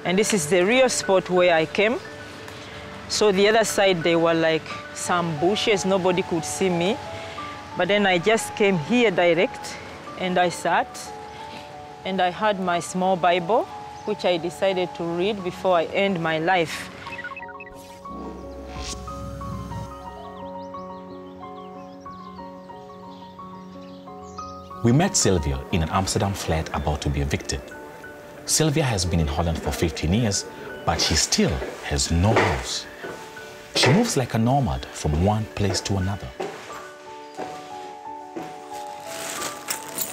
And this is the real spot where I came. So the other side, there were like some bushes, nobody could see me. But then I just came here direct, and I sat, and I had my small Bible, which I decided to read before I end my life. We met Sylvia in an Amsterdam flat about to be evicted. Sylvia has been in Holland for 15 years, but she still has no house. She moves like a nomad from one place to another.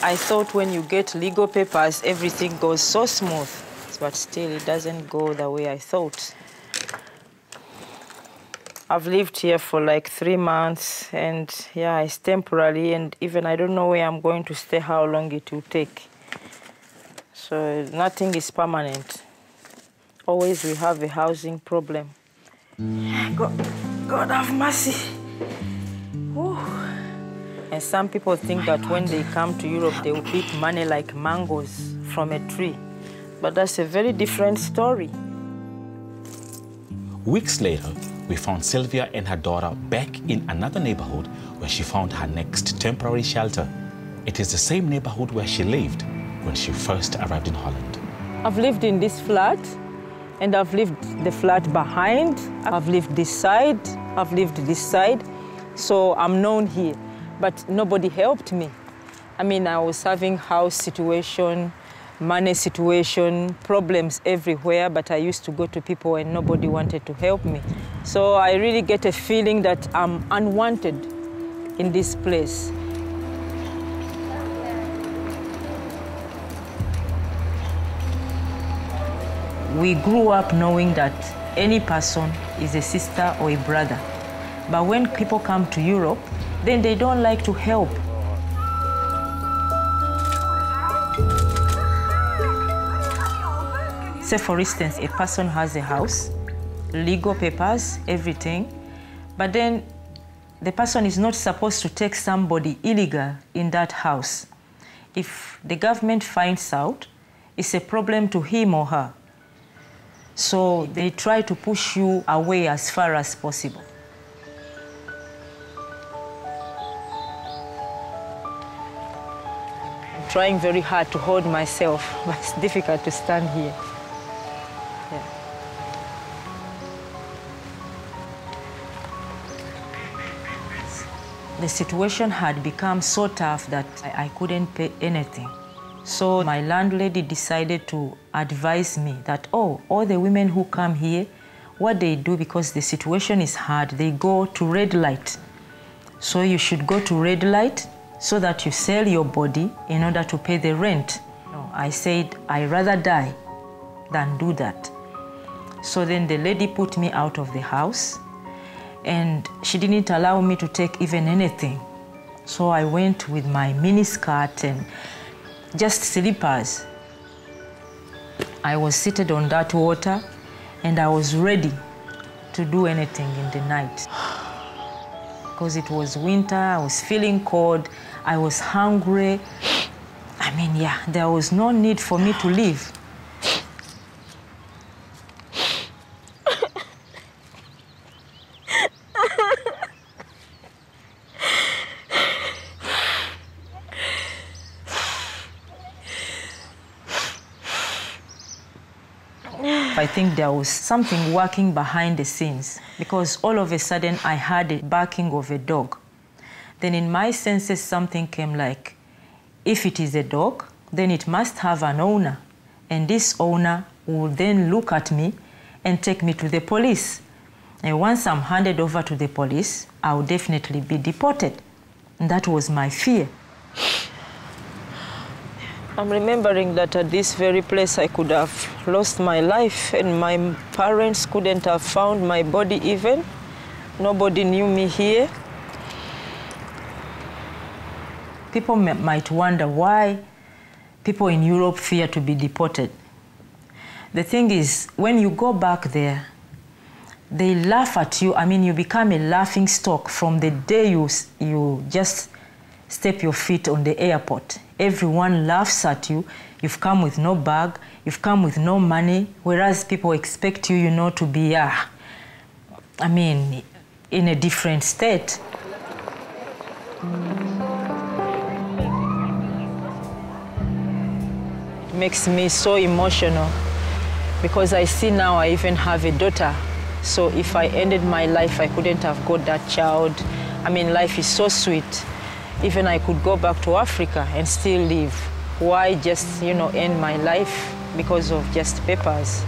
I thought when you get legal papers, everything goes so smooth, but still it doesn't go the way I thought. I've lived here for like 3 months, and yeah, it's temporary, and even I don't know where I'm going to stay, how long it will take. So nothing is permanent. Always we have a housing problem. God have mercy. Whew. And some people think that when they come to Europe, they will pick money like mangoes from a tree. But that's a very different story. Weeks later, we found Sylvia and her daughter back in another neighborhood where she found her next temporary shelter. It is the same neighborhood where she lived when she first arrived in Holland. I've lived in this flat, and I've lived the flat behind. I've lived this side, I've lived this side. So I'm known here, but nobody helped me. I mean, I was having house situation, money situation, problems everywhere, but I used to go to people and nobody wanted to help me. So I really get a feeling that I'm unwanted in this place. We grew up knowing that any person is a sister or a brother. But when people come to Europe, then they don't like to help. Say, for instance, a person has a house, legal papers, everything, but then the person is not supposed to take somebody illegal in that house. If the government finds out, it's a problem to him or her. So they try to push you away as far as possible. I'm trying very hard to hold myself, but it's difficult to stand here. Yeah. The situation had become so tough that I couldn't pay anything. So my landlady decided to advise me that, oh, all the women who come here, what they do, because the situation is hard, they go to red light. So you should go to red light so that you sell your body in order to pay the rent. No, I said, I'd rather die than do that. So then the lady put me out of the house, and she didn't allow me to take even anything. So I went with my mini skirt and just slippers. I was seated on that water, and I was ready to do anything in the night. Because it was winter, I was feeling cold, I was hungry. I mean, yeah, there was no need for me to leave. I think there was something working behind the scenes, because all of a sudden I heard a barking of a dog. Then in my senses something came like, if it is a dog, then it must have an owner, and this owner will then look at me and take me to the police. And once I'm handed over to the police, I will definitely be deported. And that was my fear. I'm remembering that at this very place I could have lost my life, and my parents couldn't have found my body even. Nobody knew me here. People might wonder why people in Europe fear to be deported. The thing is, when you go back there, they laugh at you. I mean, you become a laughing stock from the day you just step your feet on the airport. Everyone laughs at you. You've come with no bag, you've come with no money, whereas people expect you, you know, to be, in a different state. It makes me so emotional because I see now I even have a daughter. So if I ended my life, I couldn't have got that child. I mean, life is so sweet. Even I could go back to Africa and still live. Why just, end my life because of just papers?